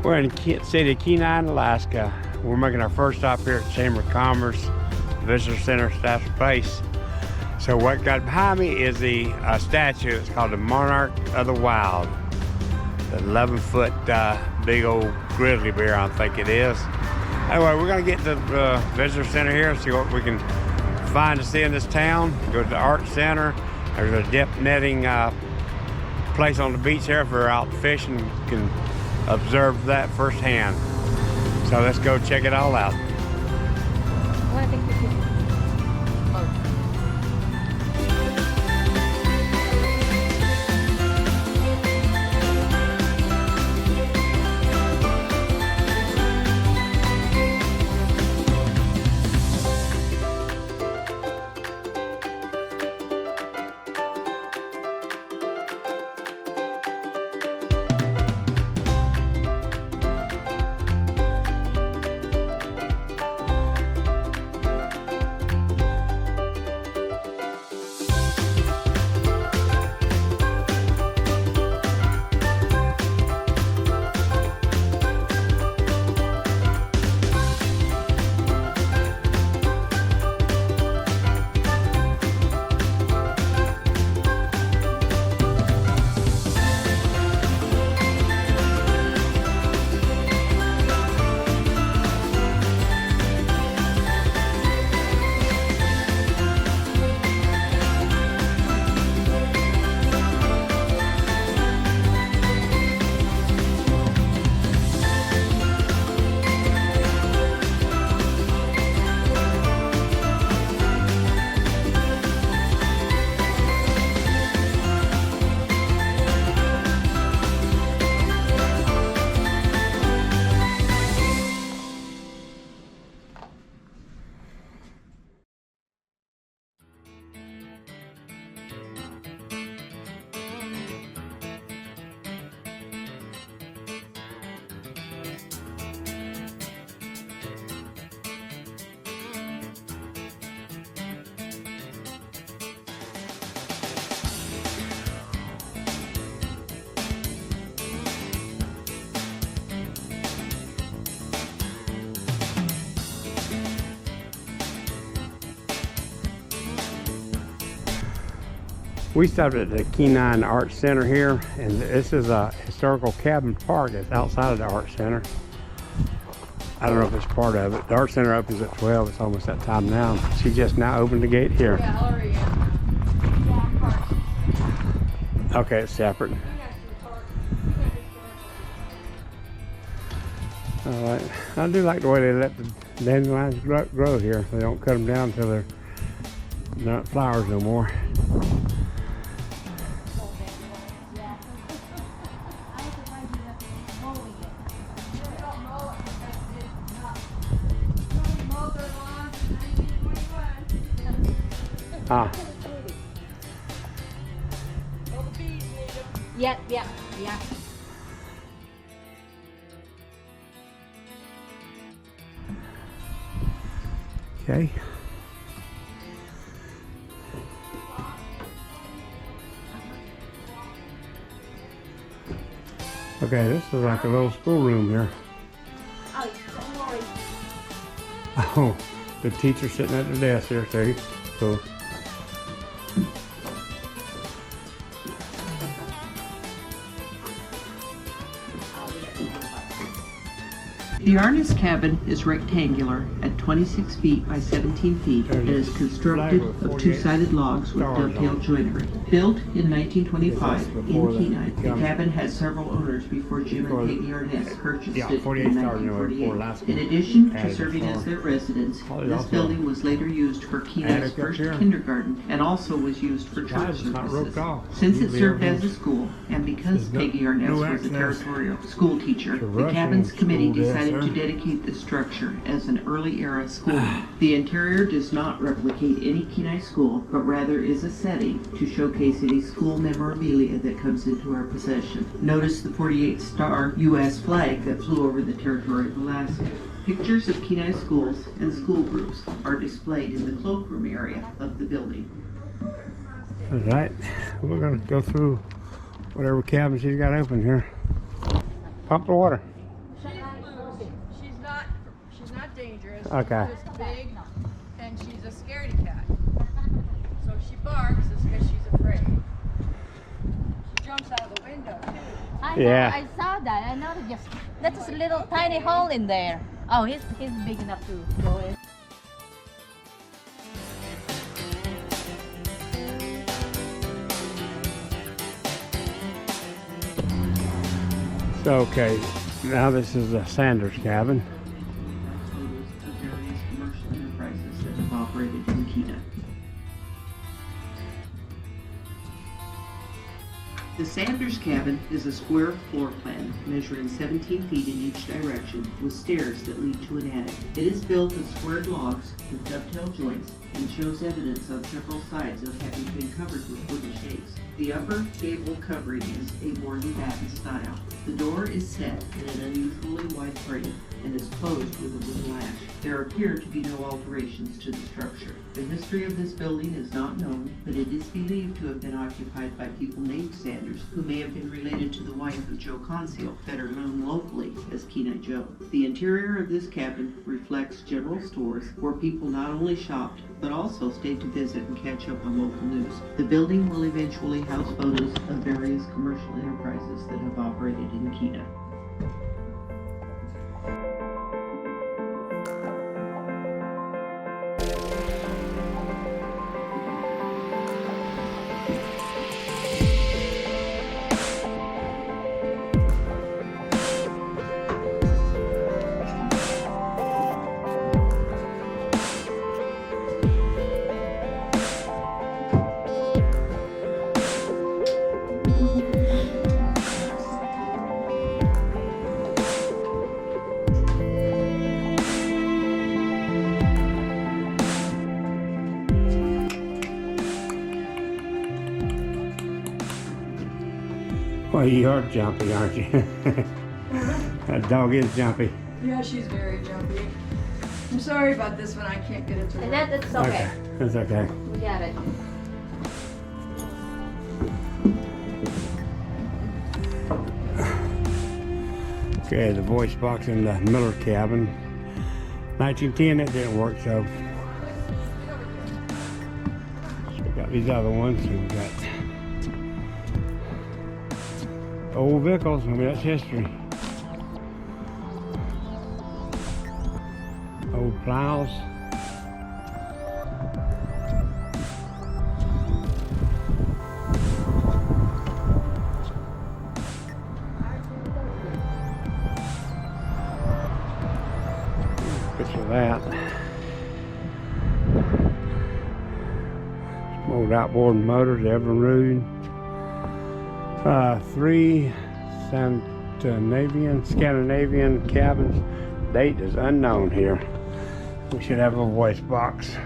We're in the city of Kenai, Alaska. We're making our first stop here at Chamber of Commerce Visitor Center Staff's Place. So what got behind me is the statue. It's called the Monarch of the Wild. The 11-foot big old grizzly bear, I think it is. Anyway, we're gonna get to the visitor center here and see what we can find to see in this town. Go to the art center. There's a depth netting place on the beach here. If we're out fishing, you can observe that firsthand. So let's go check it all out. We stopped at the Kenai Art Center here, and this is a historical cabin park that's outside of the Art Center. I don't know if it's part of it. The Art Center opens at 12. It's almost that time now. She just now opened the gate here. Okay, it's separate. All right. I do like the way they let the dandelions grow here. They don't cut them down until they're not flowers no more. Ah. Yeah. Okay. Okay, this is like a little schoolroom here. Oh, don't worry. Oh, the teacher's sitting at the desk here, see? So. The artist cabin is rectangular at 26 feet by 17 feet and is constructed of two-sided logs with dovetail joinery. Built in 1925 in Kenai, the cabin had several owners before Jim and Peggy Arnett purchased it in 1948. In addition to serving as their residence, this building was later used for Kenai's first kindergarten and also was used for church services. Since it served as a school, and because Peggy Arnett was a territorial school teacher, the cabin's committee decided to dedicate the structure as an early era school. The interior does not replicate any Kenai school, but rather is a setting to showcase any school memorabilia that comes into our possession. Notice the 48-star U.S. flag that flew over the territory of Alaska. Pictures of Kenai schools and school groups are displayed in the cloakroom area of the building. All right, we're going to go through whatever cabin she's got open here. Pump the water. Okay. She's big, and she's a scaredy cat. So she barks is because she's afraid. She jumps out of the window too. I know, Yeah. I saw that. I know just that's a little tiny hole in there. Oh, he's big enough to go in. So, okay, now this is a Sanders cabin. Photos of various commercial enterprises that have operated in Kenai. The Sanders cabin is a square floor plan measuring 17 feet in each direction with stairs that lead to an attic. It is built of squared logs with dovetail joints and shows evidence on several sides of having been covered with wooden shakes. The upper gable covering is a Morton batten style. The door is set in an unusually wide frame and is closed with a wooden latch. There appear to be no alterations to the structure. The history of this building is not known, but it is believed to have been occupied by people named Sanders, who may have been related to the wife of Joe Conceal, better known locally as Kenai Joe. The interior of this cabin reflects general stores where people not only shopped, but also stayed to visit and catch up on local news. The building will eventually house photos of various commercial enterprises that have operated in Kenai. Well, you are jumpy, aren't you? That dog is jumpy. Yeah, she's very jumpy. I'm sorry about this one. I can't get it to work. That's okay. That's okay. We got it. Okay, the voice box in the Miller cabin. 1910, it didn't work, so we got these other ones. We've got old vehicles. I mean, that's history. Old plows. Picture of that. Some old outboard motors, Everrood. 3 Scandinavian cabins. Date is unknown here. We should have a voice box.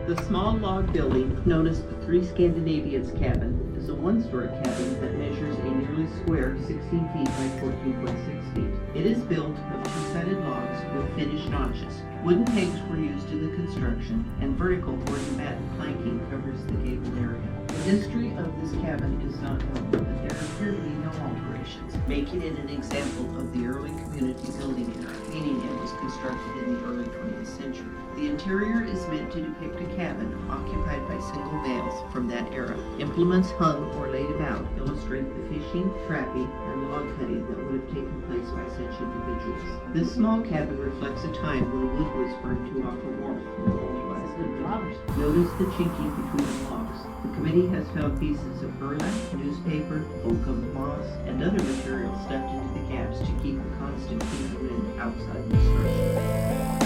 The small log building, known as the 3 Scandinavians cabin, is a one-story cabin that measures a nearly square 16 feet by 14.6 feet. It is built of two-sided logs with finished notches. Wooden pegs were used in the construction, and vertical or batten planking covers the gable area. The history of this cabin is not known, but there appear to be no alterations, making it an example of the early community building era, meaning it was constructed in the early 20th century. The interior is meant to depict a cabin occupied by single males from that era. Implements hung or laid about illustrate the fishing, trapping, and log cutting that would have taken place by such individuals. This small cabin reflects a time when wood was burned to offer warmth from cold weather. Notice the chinking between the logs. The committee has found pieces of burlap, newspaper, oakum, moss, and other materials stuffed into the gaps to keep the constant heat and wind outside the structure.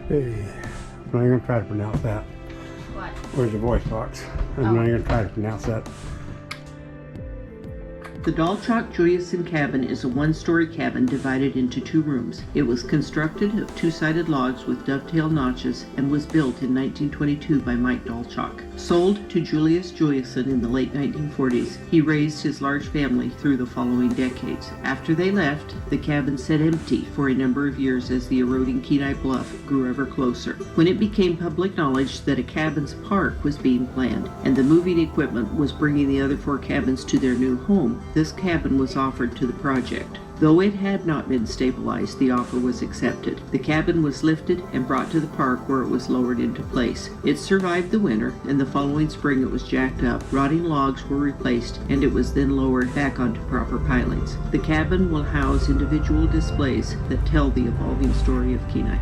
Hey, I'm not even try to pronounce that. What? Where's the voice box? I'm not even try to pronounce that. The Dalchok-Juliuson cabin is a one-story cabin divided into 2 rooms. It was constructed of 2-sided logs with dovetail notches and was built in 1922 by Mike Dalchok. Sold to Julius Juliuson in the late 1940s, he raised his large family through the following decades. After they left, the cabin sat empty for a number of years as the eroding Kenai Bluff grew ever closer. When it became public knowledge that a cabins park was being planned and the moving equipment was bringing the other 4 cabins to their new home, this cabin was offered to the project. Though it had not been stabilized, the offer was accepted. The cabin was lifted and brought to the park where it was lowered into place. It survived the winter, and the following spring it was jacked up. Rotting logs were replaced, and it was then lowered back onto proper pilings. The cabin will house individual displays that tell the evolving story of Kenai.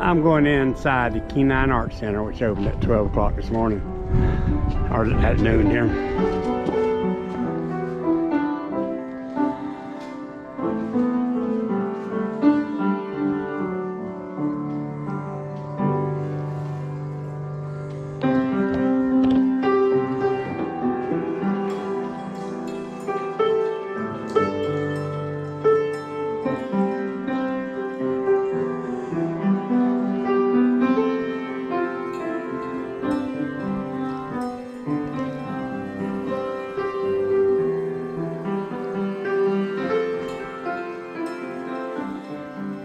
I'm going inside the Kenai Art Center, which opened at 12 o'clock this morning, or at noon here.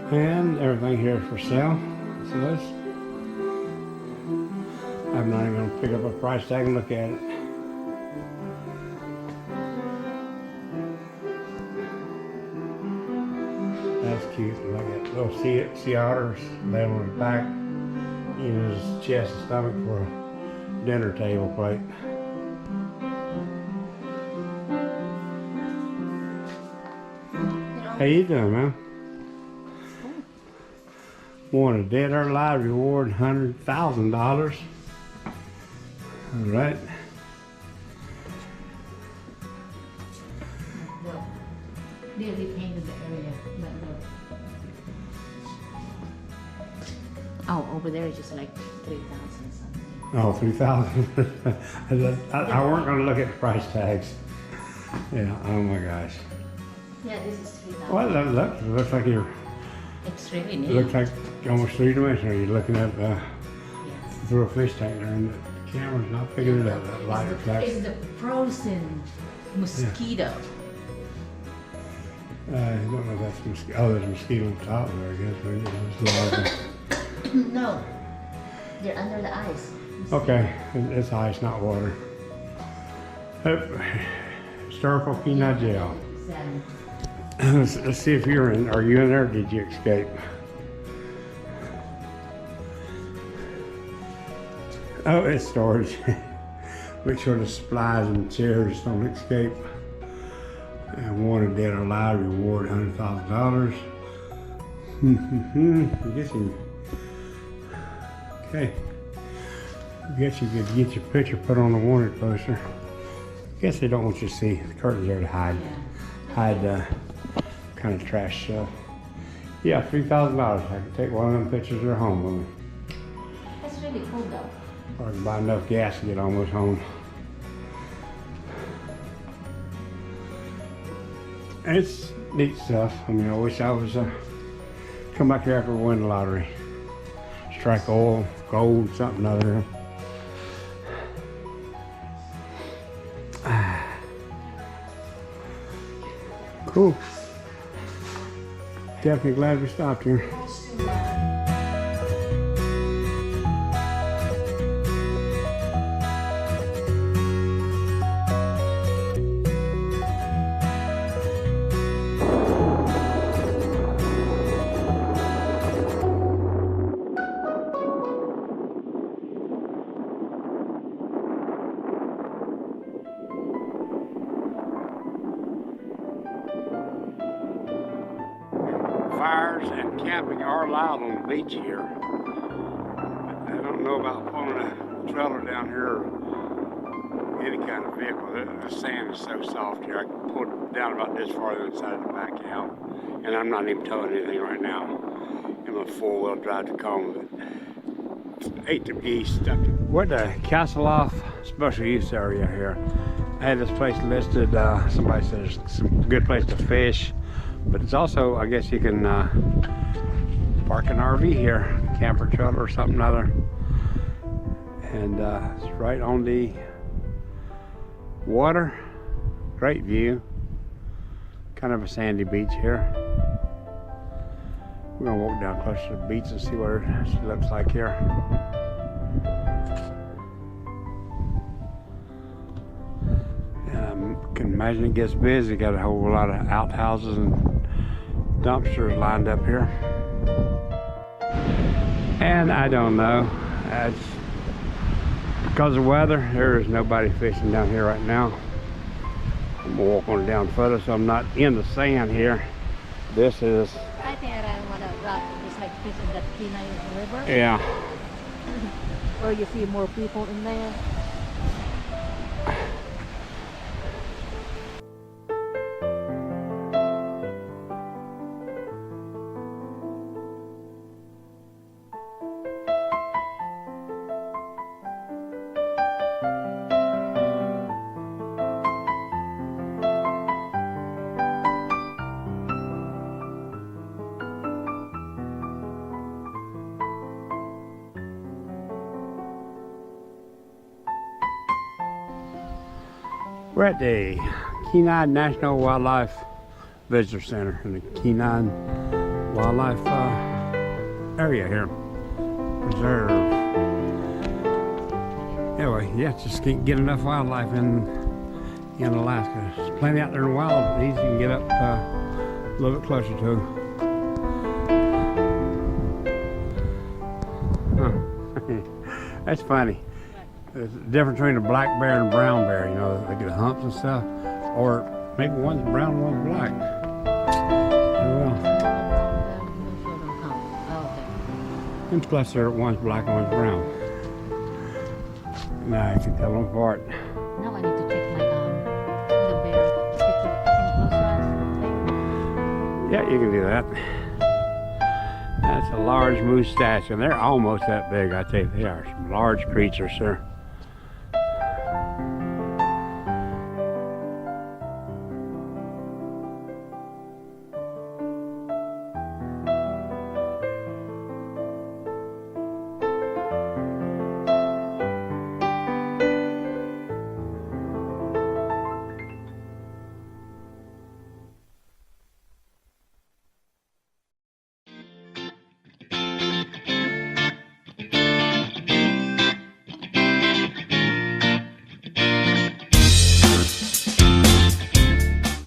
And everything here is for sale. So let's, I'm not even going to pick up a price tag and look at it. That's cute. Look at little sea otters laying on his back, using his chest and stomach for a dinner table plate. How you doing, man? Won a dead or alive reward, $100,000. All right. They repainted the area, but look. Oh, over there is just like 3,000 something. Oh, 3,000. I weren't going to look at the price tags. Yeah. Oh my gosh. Yeah, this is 3,000. Well, that looks like you're. It's really neat. It looks like almost 3-dimensional. You're looking at Yes. through a fish tank there, and the camera's not picking it up. That light reflects. It's the frozen mosquito. I don't know if that's mosquito. Oh, there's a mosquito on top there, I guess. But it's larger. No, they're under the ice. Okay, it's ice, not water. Historical Kenai Jail. Let's see if you're in. Are you in there or did you escape? Oh, it's storage. Make sure the supplies and chairs don't escape. And wanted dead or alive reward $100,000. I guess you. Okay. I guess you could get your picture put on the wanted poster. I guess they don't want you to see. The curtains there to hide kind of trash stuff. Yeah, $3,000. I can take one of them pictures at home with me. That's really cool though. Or I can buy enough gas to get almost home. It's neat stuff. I mean, I wish I was come back here after we win the lottery. Strike oil, gold, something other. Cool. Definitely glad we stopped here. Fires and camping are allowed on the beach here. I don't know about pulling a trailer down here or any kind of vehicle. The sand is so soft here. I can pull it down about this far inside the back out. And I'm not even towing anything right now. I'm a four-wheel drive Tacoma. Ate the geese. We're at the Castleoff Special Use Area here. I had this place listed. Somebody said it's some good place to fish. But it's also, I guess you can park an RV here. Camper trailer or something other. And it's right on the water. Great view. Kind of a sandy beach here. We're gonna walk down close to the beach and see what it looks like here. And I can imagine it gets busy. Got a whole lot of outhouses and dumpsters lined up here. And I don't know. Because of weather, there is nobody fishing down here right now. I'm gonna walk on it down further so I'm not in the sand here. This is... I think I want to rock just like fishing that Kenai River. Yeah. Or you see more people in there. We're at the Kenai National Wildlife Visitor Center in the Kenai Wildlife area here. Preserve. Anyway, yeah, just can't get enough wildlife in Alaska. There's plenty out there in the wild. These you can get up a little bit closer to. Huh. That's funny. There's a difference between a black bear and a brown bear, you know, they get humps and stuff. Or maybe one's brown and one's black. Oh, well. And plus one's black and one's brown. Now you can tell them apart. Now I need to check my the bear picture in close. Yeah, you can do that. That's a large moose statue, and they're almost that big. I tell you, they are some large creatures, sir.